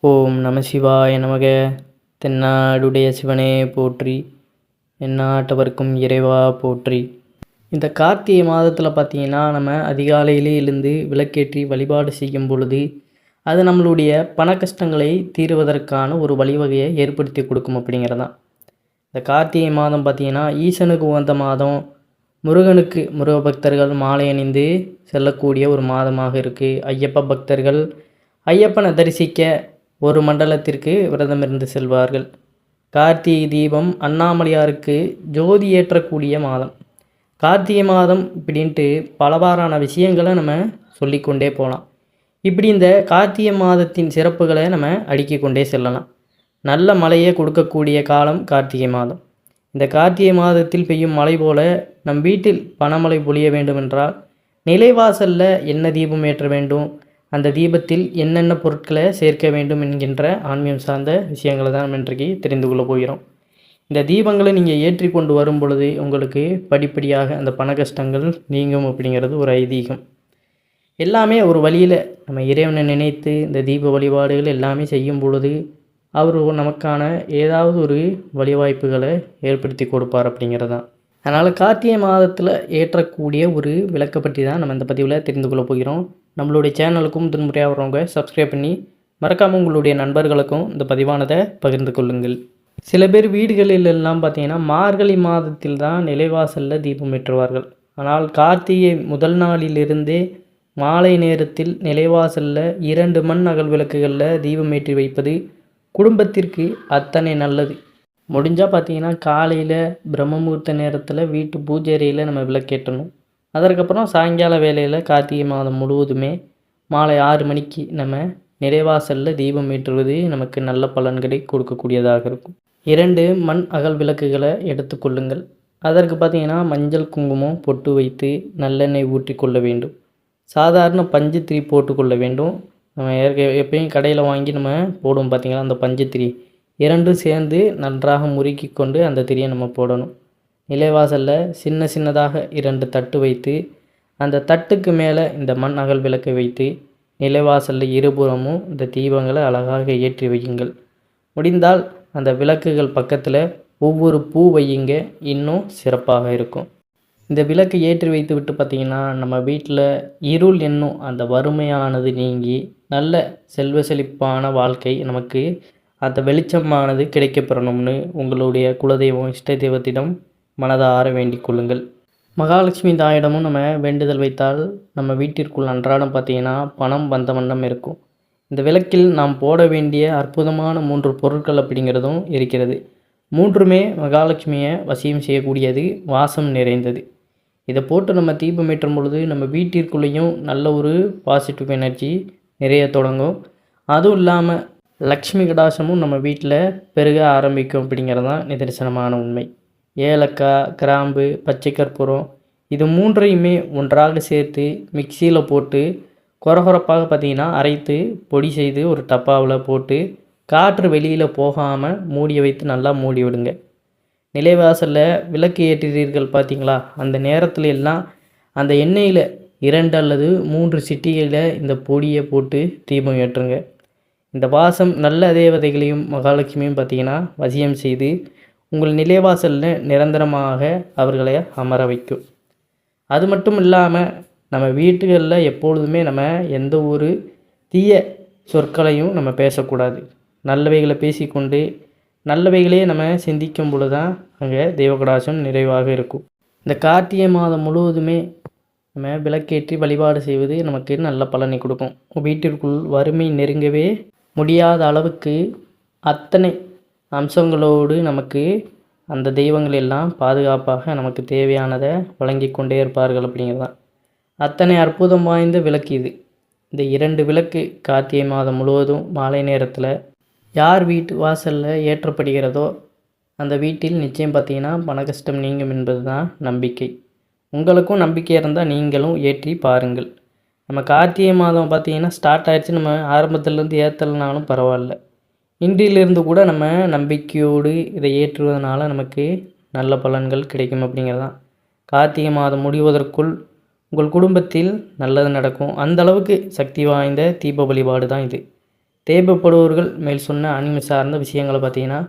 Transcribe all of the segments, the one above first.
ஓம் நம சிவாய நமக. தென்னாடுடைய சிவனே போற்றி, எந்நாட்டவர்க்கும் இறைவா போற்றி. இந்த கார்த்திகை மாதத்தில் பார்த்திங்கன்னா நம்ம அதிகாலையிலே எழுந்து விளக்கேற்றி வழிபாடு செய்யும் பொழுது அது நம்மளுடைய பண கஷ்டங்களை தீர்வதற்கான ஒரு வழிவகையை ஏற்படுத்தி கொடுக்கும் அப்படிங்கிறதான். இந்த கார்த்திகை மாதம் பார்த்திங்கன்னா ஈசனுக்கு உகந்த மாதம், முருக பக்தர்கள் மாலை அணிந்து செல்லக்கூடிய ஒரு மாதமாக இருக்குது. ஐயப்ப பக்தர்கள் ஐயப்பனை தரிசிக்க ஒரு மண்டலத்திற்கு விரதம் இருந்து செல்வார்கள். கார்த்திகை தீபம் அண்ணாமலையாருக்கு ஜோதி ஏற்றக்கூடிய மாதம். கார்த்திகை மாதம் இப்படின்ட்டு பலவாறான விஷயங்களை நம்ம சொல்லிக்கொண்டே போகலாம். இப்படி இந்த கார்த்திகை மாதத்தின் சிறப்புகளை நம்ம அடுக்கிக் கொண்டே செல்லலாம். நல்ல மழையை கொடுக்கக்கூடிய காலம் கார்த்திகை மாதம். இந்த கார்த்திகை மாதத்தில் பெய்யும் மழை போல நம் வீட்டில் பணமழை பொழிய வேண்டுமென்றால் நிலைவாசலில் என்ன தீபம் ஏற்ற வேண்டும், அந்த தீபத்தில் என்னென்ன பொருட்களை சேர்க்க வேண்டும் என்கின்ற ஆன்மீகம் சார்ந்த விஷயங்களை தான் நம்ம இன்றைக்கு தெரிந்து கொள்ள போகிறோம். இந்த தீபங்களை நீங்கள் ஏற்றி கொண்டு வரும் பொழுது உங்களுக்கு படிப்படியாக அந்த பண கஷ்டங்கள் நீங்கும் அப்படிங்கிறது ஒரு ஐதீகம். எல்லாமே ஒரு வழியில் நம்ம இறைவனை நினைத்து இந்த தீப வழிபாடுகள் எல்லாமே செய்யும் பொழுது அவர் நமக்கான ஏதாவது ஒரு வழிவாய்ப்புகளை ஏற்படுத்தி கொடுப்பார் அப்படிங்கிறது தான். அதனால் கார்த்திகை மாதத்தில் ஏற்றக்கூடிய ஒரு விளக்கை பற்றி தான் நம்ம இந்த பதிவில் தெரிந்து கொள்ள போகிறோம். நம்மளுடைய சேனலுக்கும் முறையாக வரவங்க சப்ஸ்கிரைப் பண்ணி மறக்காமல் உங்களுடைய நண்பர்களுக்கும் இந்த பதிவானதை பகிர்ந்து கொள்ளுங்கள். சில பேர் வீடுகளிலெல்லாம் பார்த்திங்கன்னா மார்கழி மாதத்தில் தான் நிலைவாசலில் தீபம் ஏற்றுவார்கள். ஆனால் கார்த்திகை முதல் நாளிலிருந்தே மாலை நேரத்தில் நிலைவாசலில் 2 மண் அகல் விளக்குகளில் தீபம் ஏற்றி வைப்பது குடும்பத்திற்கு அத்தனை நல்லது. முடிஞ்சால் பார்த்திங்கன்னா காலையில் பிரம்மமுகூர்த்த நேரத்தில் வீட்டு பூஜை அறையில் நம்ம விளக்கேற்றணும். அதற்கப்புறம் சாயங்கால வேளையில் கார்த்திகை மாதம் முழுவதுமே மாலை 6 மணிக்கு நம்ம நிறைவாசலில் தீபம் ஏற்றுவது நமக்கு நல்ல பலன்களை கொடுக்கக்கூடியதாக இருக்கும். 2 மண் அகல் விளக்குகளை எடுத்துக்கொள்ளுங்கள். அதற்கு பார்த்திங்கன்னா மஞ்சள் குங்குமம் பொட்டு வைத்து நல்லெண்ணெய் ஊற்றி கொள்ள வேண்டும். சாதாரண பஞ்சுத்திரி போட்டுக்கொள்ள வேண்டும். நம்ம எப்பயும் கடையில் வாங்கி நம்ம போடுவோம் பார்த்திங்கன்னா அந்த பஞ்சுத்திரி 2 சேர்ந்து நன்றாக முறுக்கி கொண்டு அந்த திரியை நம்ம போடணும். நிலைவாசலில் சின்னதாக 2 தட்டு வைத்து அந்த தட்டுக்கு மேலே இந்த மண் அகல் விளக்கை வைத்து நிலைவாசலில் இருபுறமும் இந்த தீபங்களை அழகாக ஏற்றி வையுங்கள். முடிந்தால் அந்த விளக்குகள் பக்கத்தில் ஒவ்வொரு பூ வையுங்க, இன்னும் சிறப்பாக இருக்கும். இந்த விளக்கை ஏற்றி வைத்து விட்டு பார்த்திங்கன்னா நம்ம வீட்டில் இருள் என்னும் அந்த வறுமையானது நீங்கி நல்ல செல்வ செழிப்பான வாழ்க்கை நமக்கு அந்த வெளிச்சமானது கிடைக்கப்பெறணும்னு உங்களுடைய குலதெய்வம் இஷ்ட தெய்வத்திடம் மனதார வேண்டிக் கொள்ளுங்கள். மகாலட்சுமி தாயிடமும் நம்ம வேண்டுதல் வைத்தால் நம்ம வீட்டிற்குள் அன்றாடம் பார்த்திங்கன்னா பணம் வந்த வண்ணம் இருக்கும். இந்த விளக்கில் நாம் போட வேண்டிய அற்புதமான 3 பொருட்கள் அப்படிங்கிறதும் இருக்கிறது. 3மே மகாலட்சுமியை வசியம் செய்யக்கூடியது, வாசம் நிறைந்தது. இதை போட்டு நம்ம தீபம் ஏற்றும் பொழுது நம்ம வீட்டிற்குள்ளேயும் நல்ல ஒரு பாசிட்டிவ் எனர்ஜி நிறைய தொடங்கும். அதுவும் இல்லாமல் லக்ஷ்மி கடாசமும் நம்ம வீட்டில் பெருக ஆரம்பிக்கும் அப்படிங்கிறது தான் நிதர்சனமான உண்மை. ஏலக்காய், கிராம்பு, பச்சை கற்பூரம் இது 3ஐயுமே ஒன்றாக சேர்த்து மிக்சியில் போட்டு கொரகொரப்பாக பார்த்திங்கன்னா அரைத்து பொடி செய்து ஒரு டப்பாவில் போட்டு காற்று வெளியில் போகாமல் மூடி வைத்து நல்லா மூடி விடுங்க. நிலைவாசலில் விளக்கு ஏற்றுகிறீர்கள் பார்த்திங்களா, அந்த நேரத்தில் எல்லாம் அந்த எண்ணெயில் 2 அல்லது 3 சிட்டிகளில் இந்த பொடியை போட்டு தீபம் ஏற்றுங்க. இந்த வாசம் நல்ல தேவதைகளையும் மகாலட்சுமியும் பார்த்திங்கன்னா வசியம் செய்து உங்கள் நிலைவாசலில் நிரந்தரமாக அவர்களை அமர வைக்கும். அது மட்டும் இல்லாமல் நம்ம வீட்டுகளில் எப்பொழுதுமே நம்ம எந்த ஒரு தீய சொற்களையும் நம்ம பேசக்கூடாது. நல்லவைகளை பேசிக்கொண்டு நல்லவைகளே நம்ம சிந்திக்கும் பொழுது தான் அங்கே தெய்வகடாசம் நிறைவாக இருக்கும். இந்த கார்த்திகை மாதம் முழுவதுமே நம்ம விளக்கேற்றி வழிபாடு செய்வது நமக்கு நல்ல பலனை கொடுக்கும். வீட்டிற்குள் வறுமை நெருங்கவே முடியாத அளவுக்கு அத்தனை அம்சங்களோடு நமக்கு அந்த தெய்வங்கள் எல்லாம் பாதுகாப்பாக நமக்கு தேவையானதை வழங்கி கொண்டே இருப்பார்கள் அப்படிங்கிறதான். அத்தனை அற்புதம் வாய்ந்த விளக்கு இது. இந்த 2 விளக்கு கார்த்திகை மாதம் முழுவதும் மாலை நேரத்தில் யார் வீட்டு வாசலில் ஏற்றப்படுகிறதோ அந்த வீட்டில் நிச்சயம் பார்த்திங்கன்னா பண கஷ்டம் நீங்கும் என்பது தான் நம்பிக்கை. உங்களுக்கும் நம்பிக்கை இருந்தால் நீங்களும் ஏற்றி பாருங்கள். நம்ம கார்த்திகை மாதம் பார்த்திங்கன்னா ஸ்டார்ட் ஆகிடுச்சு, நம்ம ஆரம்பத்துலேருந்து ஏற்றலைனாலும் பரவாயில்ல, இன்றிலிருந்து கூட நம்ம நம்பிக்கையோடு இதை ஏற்றுவதனால நமக்கு நல்ல பலன்கள் கிடைக்கும் அப்படிங்கிறதான். கார்த்திகை மாதம் முடிவதற்குள் உங்கள் குடும்பத்தில் நல்லது நடக்கும். அந்த அளவுக்கு சக்தி வாய்ந்த தீப வழிபாடு தான் இது. தேவைப்படுபவர்கள் மேல் சொன்ன ஆன்மீக சார்ந்த விஷயங்களை பார்த்திங்கன்னா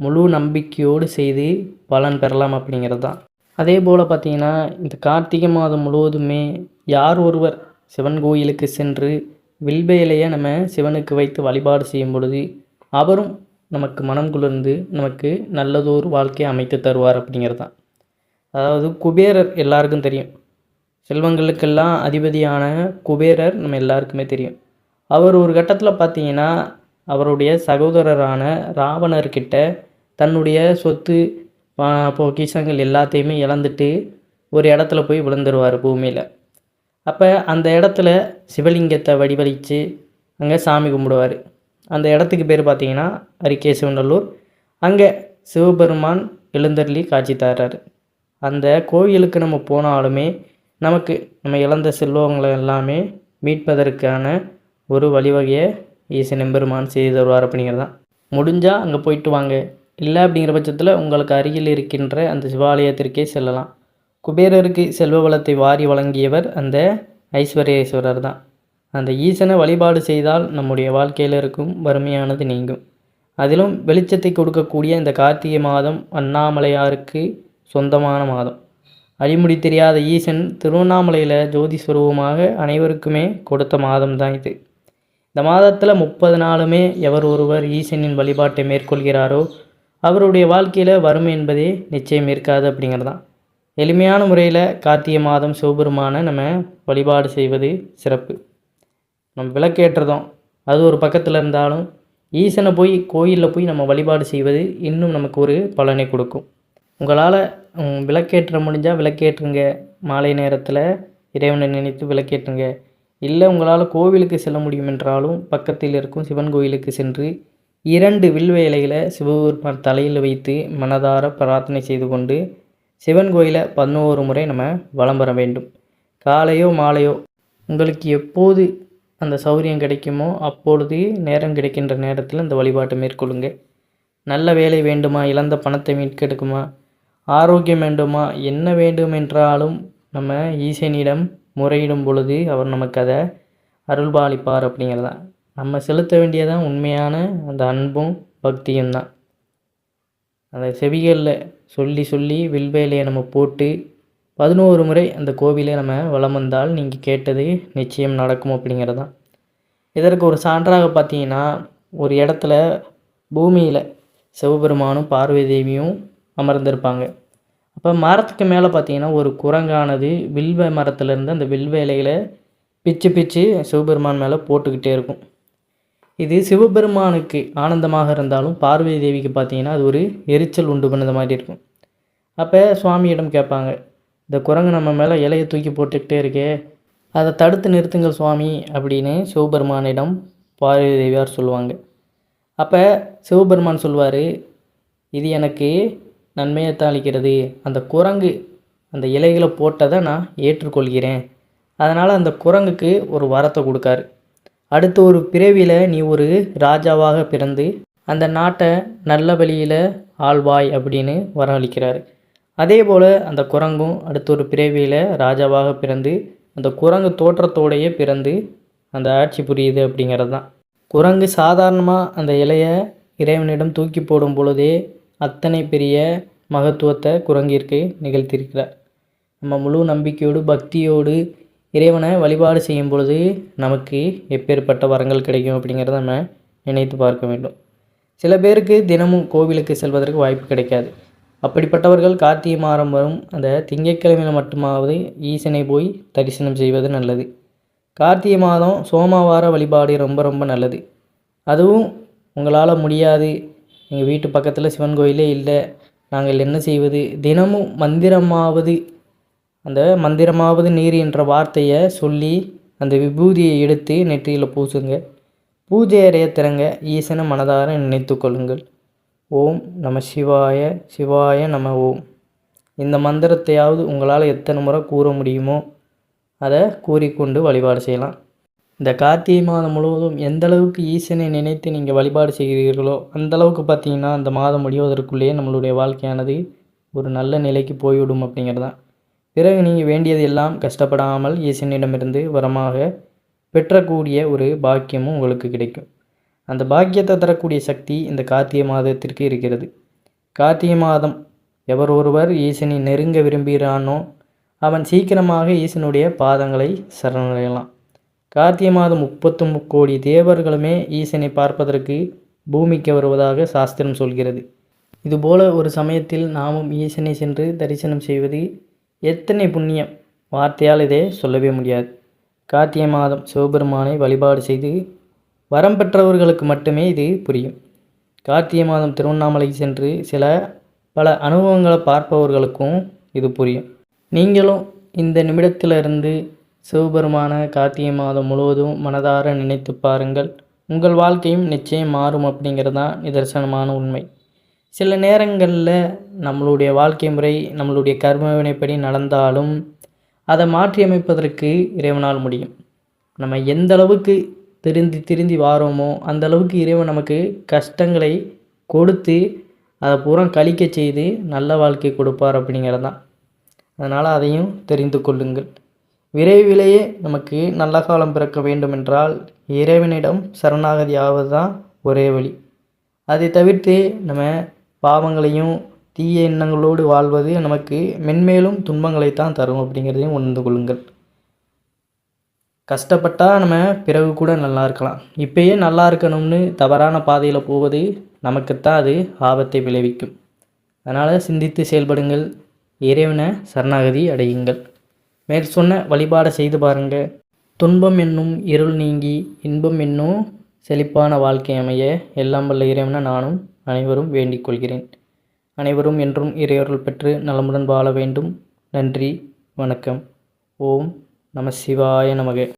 முழு நம்பிக்கையோடு செய்து பலன் பெறலாம் அப்படிங்கிறது தான். அதே போல் பார்த்திங்கன்னா இந்த கார்த்திகை மாதம் முழுவதுமே யார் ஒருவர் சிவன் கோயிலுக்கு சென்று வில்வ இலையை நம்ம சிவனுக்கு வைத்து வழிபாடு செய்யும் பொழுது அவரும் நமக்கு மனம் குளிர்ந்து நமக்கு நல்லதொரு வாழ்க்கையை அமைத்து தருவார் அப்படிங்கிறது தான். அதாவது குபேரர் எல்லாருக்கும் தெரியும். செல்வங்களுக்கெல்லாம் அதிபதியான குபேரர் நம்ம எல்லாருக்குமே தெரியும். அவர் ஒரு கட்டத்தில் பார்த்தீங்கன்னா அவருடைய சகோதரரான ராவணர்கிட்ட தன்னுடைய சொத்து பொக்கிஷங்கள் எல்லாத்தையுமே இழந்துட்டு ஒரு இடத்துல போய் விழுந்துருவார் பூமியில். அப்போ அந்த இடத்துல சிவலிங்கத்தை வடிவழித்து அங்கே சாமி கும்பிடுவார். அந்த இடத்துக்கு பேர் பார்த்திங்கன்னா அரிகேசவநல்லூர். அங்கே சிவபெருமான் எழுந்தருளி காட்சி தர்றாரு. அந்த கோயிலுக்கு நம்ம போனாலுமே நமக்கு நம்ம இழந்த செல்வங்களை எல்லாமே மீட்பதற்கான ஒரு வழிவகையை ஈசன் எம்பெருமான் செய்து தருவார் அப்படிங்கிறது தான். முடிஞ்சால் அங்கே போயிட்டு வாங்க. இல்லை அப்படிங்கிற பட்சத்தில் உங்களுக்கு அருகில் இருக்கின்ற அந்த சிவாலயத்திற்கே செல்லலாம். குபேரருக்கு செல்வ வளத்தை வாரி வழங்கியவர் அந்த ஐஸ்வர்யேஸ்வரர் தான். அந்த ஈசனை வழிபாடு செய்தால் நம்முடைய வாழ்க்கையில் இருக்கும் வறுமையானது நீங்கும். அதிலும் வெளிச்சத்தை கொடுக்கக்கூடிய இந்த கார்த்திகை மாதம் அண்ணாமலையாருக்கு சொந்தமான மாதம். அழிமுடி தெரியாத ஈசன் திருவண்ணாமலையில் ஜோதி ஸ்வரூபமாக அனைவருக்குமே கொடுத்த மாதம் தான் இது. இந்த மாதத்தில் 30 நாளுமே எவர் ஒருவர் ஈசனின் வழிபாட்டை மேற்கொள்கிறாரோ அவருடைய வாழ்க்கையில் வறுமை என்பதே நிச்சயம் இருக்காது அப்படிங்கிறது தான். எளிமையான முறையில் கார்த்திகை மாதம் சிவபெருமானை நம்ம வழிபாடு செய்வது சிறப்பு. நம்ம விளக்கேற்றுறதும் அது ஒரு பக்கத்தில் இருந்தாலும் ஈசனை போய் கோயிலில் போய் நம்ம வழிபாடு செய்வது இன்னும் நமக்கு ஒரு பலனை கொடுக்கும். உங்களால் விளக்கேற்ற முடிஞ்சால் விளக்கேற்றுங்க. மாலை நேரத்தில் இறைவனை நினைத்து விளக்கேற்றுங்க. இல்லை உங்களால் கோவிலுக்கு செல்ல முடியும் என்றாலும் பக்கத்தில் இருக்கும் சிவன் கோயிலுக்கு சென்று 2 வில்வ இலைகளை சிவபெருமான் தலையில் வைத்து மனதார பிரார்த்தனை செய்து கொண்டு சிவன் கோயிலை 11 முறை நம்ம வலம் வர வேண்டும். காலையோ மாலையோ உங்களுக்கு எப்போது அந்த சௌரியம் கிடைக்குமோ அப்பொழுது நேரம் கிடைக்கின்ற நேரத்தில் இந்த வழிபாட்டை மேற்கொள்ளுங்க. நல்ல வேலை வேண்டுமா, இழந்த பணத்தை மீட்கெடுக்குமா, ஆரோக்கியம் வேண்டுமா, என்ன வேண்டும் என்றாலும் நம்ம ஈசனிடம் முறையிடும் பொழுது அவர் நமக்கு அதை அருள்பாலிப்பார் அப்படிங்கிறது தான். நம்ம செலுத்த வேண்டியதான் உண்மையான அந்த அன்பும் பக்தியும் தான். அந்த செவிகளில் சொல்லி சொல்லி வில்வேலையை நம்ம போட்டு 11 முறை அந்த கோவிலை நம்ம வலம் வந்தால் நீங்கள் கேட்டது நிச்சயம் நடக்கும் அப்படிங்கிறது தான். இதற்கு ஒரு சான்றாக பார்த்தீங்கன்னா ஒரு இடத்துல பூமியில் சிவபெருமானும் பார்வதி தேவியும் அமர்ந்திருப்பாங்க. அப்போ மரத்துக்கு மேலே பார்த்தீங்கன்னா ஒரு குரங்கானது வில்வ மரத்துலேருந்து அந்த வில்வ இலைகளை பிச்சு பிச்சு சிவபெருமான் மேலே போட்டுக்கிட்டே இருக்கும். இது சிவபெருமானுக்கு ஆனந்தமாக இருந்தாலும் பார்வதி தேவிக்கு பார்த்தீங்கன்னா அது ஒரு எரிச்சல் உண்டு பண்ணது மாதிரி இருக்கும். அப்போ சுவாமியிடம் கேட்பாங்க, இந்த குரங்கு நம்ம மேலே இலையை தூக்கி போட்டுக்கிட்டே இருக்கே, அதை தடுத்து நிறுத்துங்கள் சுவாமி அப்படின்னு சிவபெருமானிடம் பார்வதி தேவியார் சொல்லுவாங்க. அப்போ சிவபெருமான் சொல்வார், இது எனக்கு நன்மையைத்தான் அளிக்கிறது. அந்த குரங்கு அந்த இலைகளை போட்டதை நான் ஏற்றுக்கொள்கிறேன். அதனால் அந்த குரங்குக்கு ஒரு வரத்தை கொடுக்காரு. அடுத்த ஒரு பிறவியில் நீ ஒரு ராஜாவாக பிறந்து அந்த நாட்டை நல்ல வழியில் ஆள்வாய் அப்படின்னு வரவழைக்கிறாரு. அதே போல் அந்த குரங்கும் அடுத்த ஒரு பிறவியில் ராஜாவாக பிறந்து அந்த குரங்கு தோற்றத்தோடையே பிறந்து அந்த ஆட்சி புரியுது அப்படிங்கிறது தான். குரங்கு சாதாரணமாக அந்த இலையை இறைவனிடம் தூக்கி போடும் பொழுதே அத்தனை பெரிய மகத்துவத்தை குரங்கிற்கு நிகழ்த்தியிருக்கிறார். நம்ம முழு நம்பிக்கையோடு பக்தியோடு இறைவனை வழிபாடு செய்யும் பொழுது நமக்கு எப்பேற்பட்ட வரங்கள் கிடைக்கும் அப்படிங்கிறத நம்ம நினைத்து பார்க்க வேண்டும். சில பேருக்கு தினமும் கோவிலுக்கு செல்வதற்கு வாய்ப்பு கிடைக்காது. அப்படிப்பட்டவர்கள் கார்த்திகை மாதம் வரும் அந்த திங்கட்கிழமையில் மட்டுமாவது ஈசனை போய் தரிசனம் செய்வது நல்லது. கார்த்திகை மாதம் சோமவார வழிபாடு ரொம்ப ரொம்ப நல்லது. அதுவும் உங்களால் முடியாது, எங்கள் வீட்டு பக்கத்தில் சிவன் கோயிலே இல்லை, நாங்கள் என்ன செய்வது, தினமும் அந்த மந்திரமாவது நீர் என்ற வார்த்தையை சொல்லி அந்த விபூதியை எடுத்து நெற்றியில் பூசுங்க. பூஜை அறைய திறங்க, ஈசனை மனதார நினைத்து கொள்ளுங்கள். ஓம் நம சிவாய, சிவாய நம ஓம். இந்த மந்திரத்தையாவது உங்களால் எத்தனை முறை கூற முடியுமோ அதை கூறிக்கொண்டு வழிபாடு செய்யலாம். இந்த கார்த்திகை மாதம் முழுவதும் எந்தளவுக்கு ஈசனை நினைத்து நீங்கள் வழிபாடு செய்கிறீர்களோ அந்தளவுக்கு பார்த்தீங்கன்னா அந்த மாதம் முடிவதற்குள்ளேயே நம்மளுடைய வாழ்க்கையானது ஒரு நல்ல நிலைக்கு போய்விடும் அப்படிங்கிறதான். பிறகு நீங்கள் வேண்டியது எல்லாம் கஷ்டப்படாமல் ஈசனிடமிருந்து வரமாக பெற்றக்கூடிய ஒரு பாக்கியமும் உங்களுக்கு கிடைக்கும். அந்த பாக்கியத்தை தரக்கூடிய சக்தி இந்த கார்த்திகை மாதத்திற்கு இருக்கிறது. கார்த்திகை மாதம் எவர் ஒருவர் ஈசனை நெருங்க விரும்புகிறானோ அவன் சீக்கிரமாக ஈசனுடைய பாதங்களை சரணடையலாம். கார்த்திகை மாதம் 33 கோடி தேவர்களுமே ஈசனை பார்ப்பதற்கு பூமிக்கு வருவதாக சாஸ்திரம் சொல்கிறது. இதுபோல ஒரு சமயத்தில் நாமும் ஈசனை சென்று தரிசனம் செய்வது எத்தனை புண்ணியம், வார்த்தையால் இதை சொல்லவே முடியாது. கார்த்திகை மாதம் சிவபெருமானை வழிபாடு செய்து வரம் பெற்றவர்களுக்கு மட்டுமே இது புரியும். கார்த்திகை மாதம் திருவண்ணாமலை சென்று பல அனுபவங்களை பார்ப்பவர்களுக்கும் இது புரியும். நீங்களும் இந்த நிமிடத்திலிருந்து சிவபெருமான கார்த்திகை மாதம் முழுவதும் மனதார நினைத்து பாருங்கள். உங்கள் வாழ்க்கையும் நிச்சயம் மாறும் அப்படிங்கிறது தான் நிதர்சனமான உண்மை. சில நேரங்களில் நம்மளுடைய வாழ்க்கை முறை நம்மளுடைய கர்ம வினைப்படி நடந்தாலும் அதை மாற்றியமைப்பதற்கு இறைவனால் முடியும். நம்ம எந்த அளவுக்கு திருந்தி வாரோமோ அந்த அளவுக்கு இறைவன் நமக்கு கஷ்டங்களை கொடுத்து அதை பூரா கழிக்க செய்து நல்ல வாழ்க்கை கொடுப்பார் அப்படிங்கிறது தான். அதனால் அதையும் தெரிந்து கொள்ளுங்கள். விரைவிலேயே நமக்கு நல்ல காலம் பிறக்க வேண்டுமென்றால் இறைவனிடம் சரணாகதி ஆவது தான் ஒரே வழி. அதை தவிர்த்து நம்ம பாவங்களையும் தீய எண்ணங்களோடு வாழ்வது நமக்கு மென்மேலும் துன்பங்களைத்தான் தரும் அப்படிங்கிறதையும் உணர்ந்து கொள்ளுங்கள். கஷ்டப்பட்டால் நம்ம பிறகு கூட நல்லா இருக்கலாம். இப்பயே நல்லா இருக்கணும்னு தவறான பாதையில் போவது நமக்குத்தான் அது ஆபத்தை விளைவிக்கும். அதனால் சிந்தித்து செயல்படுங்கள். இறைவனை சரணாகதி அடையுங்கள். மேல் சொன்ன வழிபாடை செய்து பாருங்கள். துன்பம் என்னும் இருள் நீங்கி இன்பம் என்னும் செழிப்பான வாழ்க்கை அமைய எல்லாம் வல்ல இறைவனை நானும் அனைவரும் வேண்டிக் கொள்கிறேன். அனைவரும் என்றும் இறையருள் பெற்று நலமுடன் வாழ வேண்டும். நன்றி, வணக்கம். ஓம் நம சிவாய நமக.